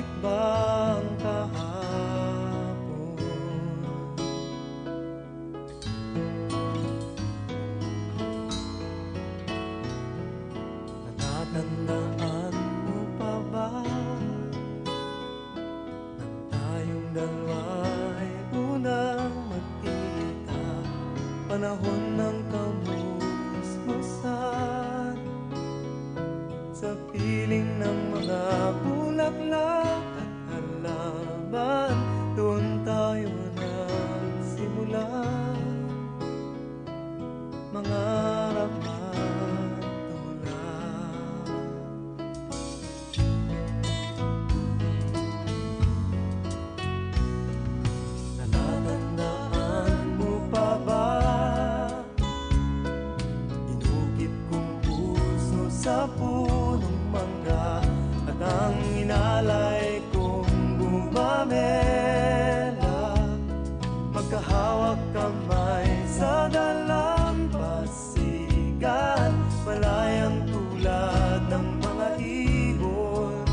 Bumabalik ba ang kahapon? Natatandaan mo pa ba nang tayong dalawa'y unang magkita? Panahon ng kamusmusan sa piling ng mga bulaklak at halaman. Doon tayo nagsimula mangarap at tumulak. Natatandaan mo pa ba inukit kong puso sa punong mangga at ang inalay kong gumamela, magkahawak kamay sa dalampasigan, malayang tulad ng mga ibon,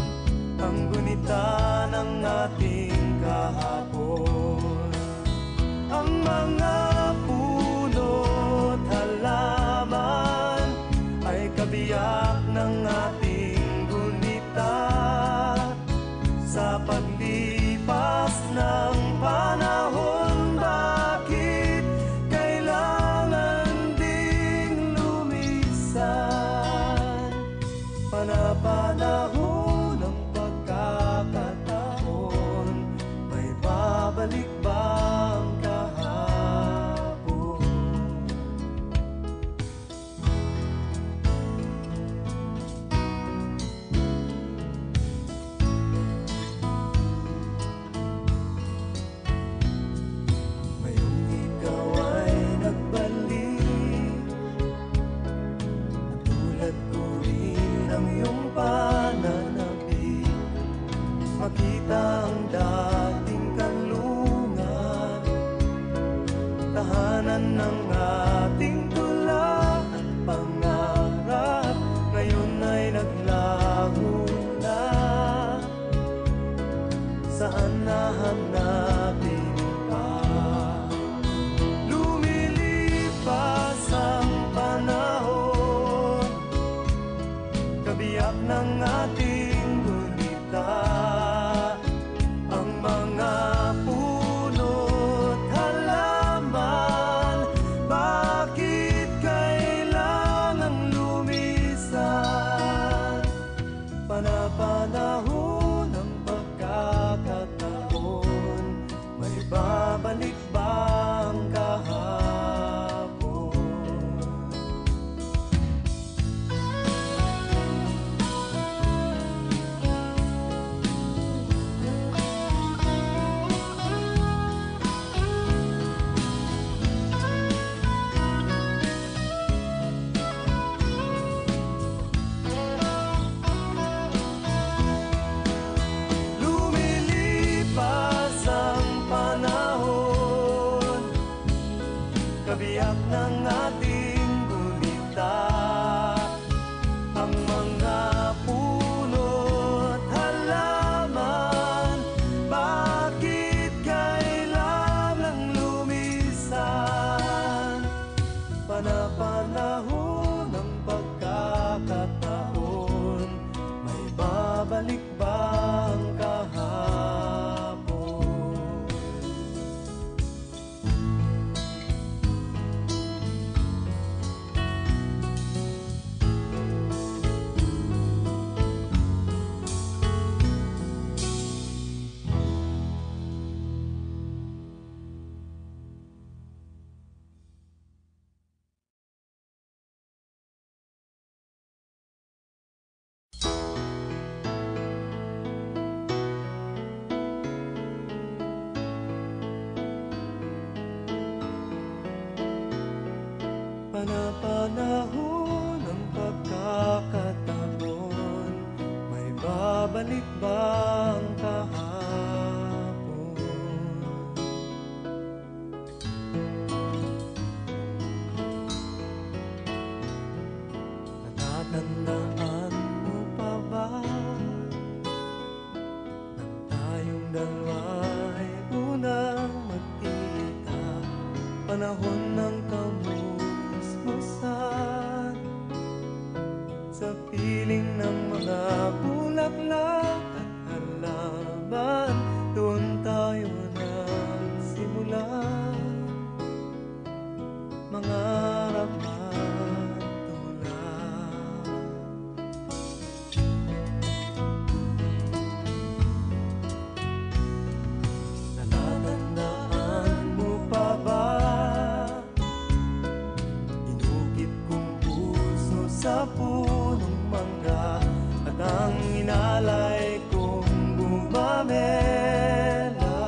ang gunita ng ating kahapon. Ang mga puno't halaman ay kabiyak ng ating gunita. Sa paglipas ng panahon, bakit kailangan ding lumisan? Panapanahon ng pagkakataon, may babalik ba ang kahapon? Ngayong ikaw ay nagbalik, tulad ko rin ang iyong pananabik, makita ang dating kanlungan, tahanan ng ating tula at pangarap, ngayon ay naglaho na. Saan nahanapin pa? Lumilipas ang panahon, kabiyak ng ating gunita. Ang mga puno't halaman, bakit kailangang lumisan? Panapanahon ng pagkakataon, may babalik ba ang kahapon? Lumilipas ang panahon, kabiyak ng ating gunita. Ang mga puno't halaman, bakit kailangang lumisan? Panapanahon ng pagkakataon, may babalik ba ang kahapon? Panapanahon ng pagkakataon, may babalik ba ang kahapon? Natatandaan mo pa ba nang panahon ng kamusmusan, sa piling ng mga bulaklak at halaman, doon tayo nagsimula mangarap at tumulak. Natatandaan mo pa ba? Inukit kong puso sa punong mangga, at ang inalay kong gumamela,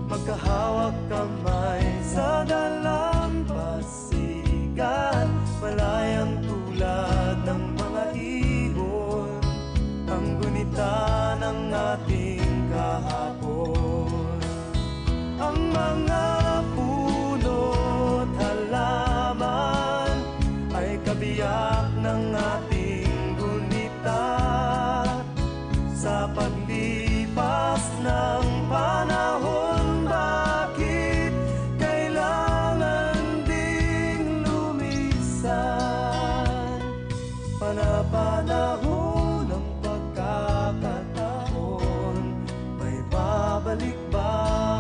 magkahawak kamay sa dalampasigan, malayang tulad ng mga ibon, ang gunita ng ating kahapon. Ang mga puno't halaman ay kabiyak ng ating gunita, sa paglipas ng panahon. Bakit kailangan ding lumisan? Panapanahon ng pagkakataon, may babalik ba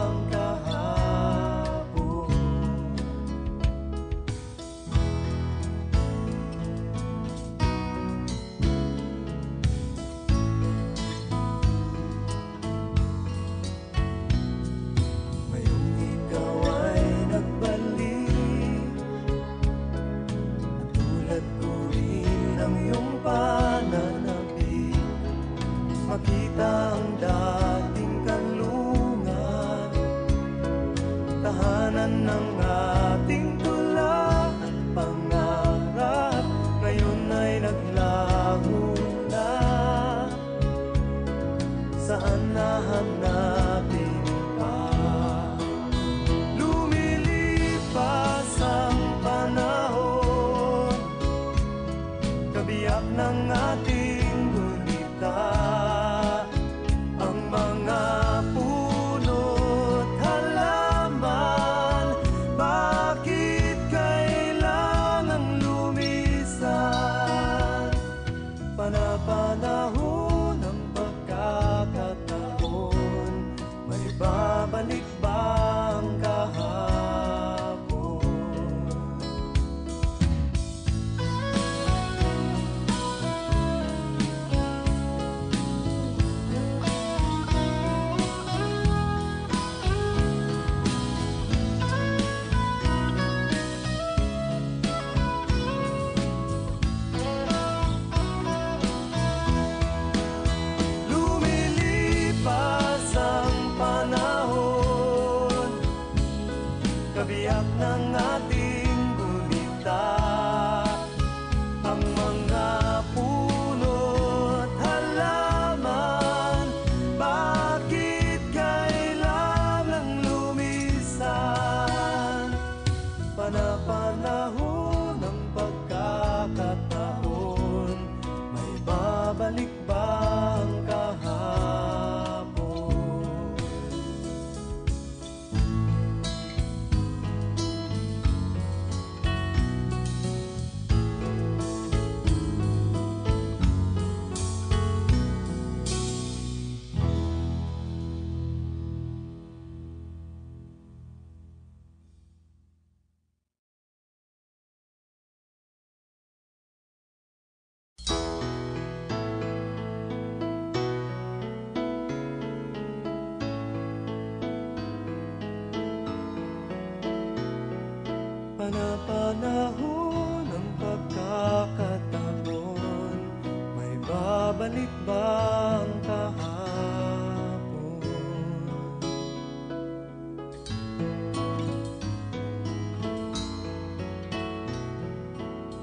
ang kahapon? Ngayong ikaw ay nagbalik, at tulad ko rin ang iyong pananabik, makita ang dating kanlungan, tahanan ng ating tula at pangarap, ngayon ay naglaho na. Saan nahanapin pa? Lumilipas ang panahon, kabiyak ng ating gunita, ang mga puno't halaman. Bakit kailangang lumisan? Panapanahon ng pagkakataon, may babalik ba ang kahapon? Lumilipas ang panahon, kabiyak ng ating gunita, ang mga puno't halaman. Bakit kailangang lumisan? Panapanahon ng pagkakataon, may babalik ba ang kahapon? Panapanahon ng pagkakataon, may babalik ba ang kahapon?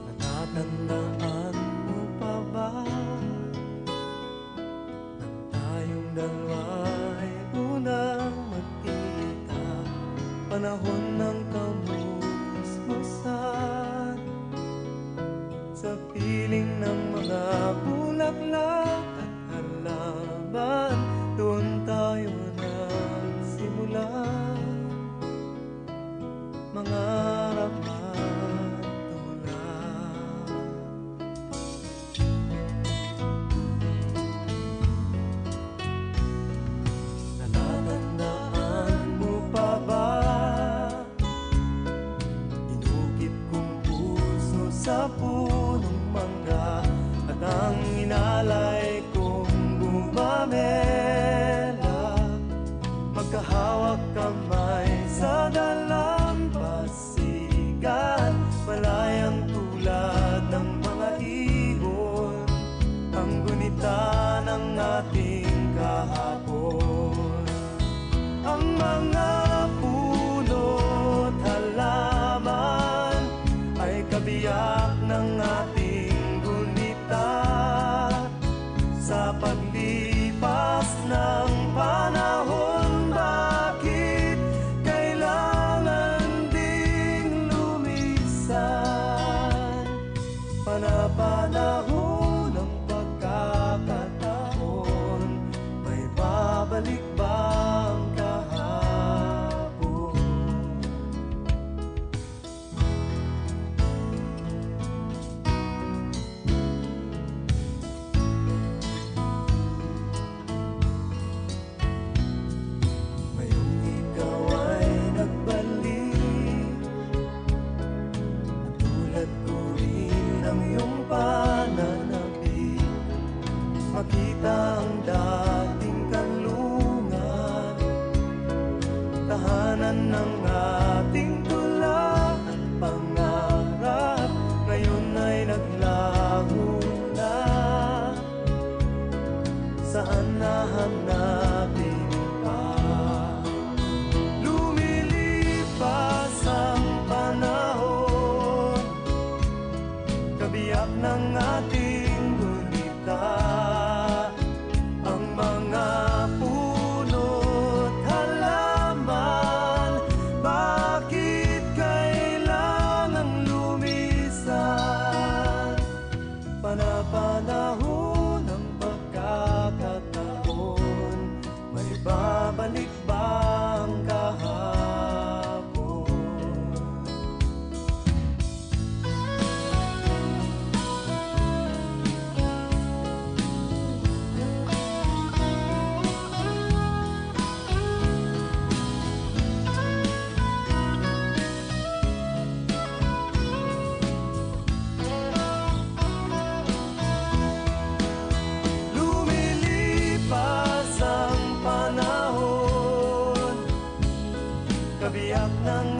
Natatandaan mo pa ba, nang tayong dalawa ay unang magkita, panahon ng kamusmusan, sa piling ng mga bulaklak at halaman, doon tayo nagsimula makita ang dating kanlungan, tahanan ng ating tula at pangarap, ngayon ay naglaho na. Saan nahanapin pa? Lumilipas ang panahon, kabiyak ng ating gunita. Ang mga puno't halaman, bakit kailangang lumisan? Panapanahon ng pagkakataon, may babalik ba ang kahapon? Lumilipas ang panahon, kabiyak ng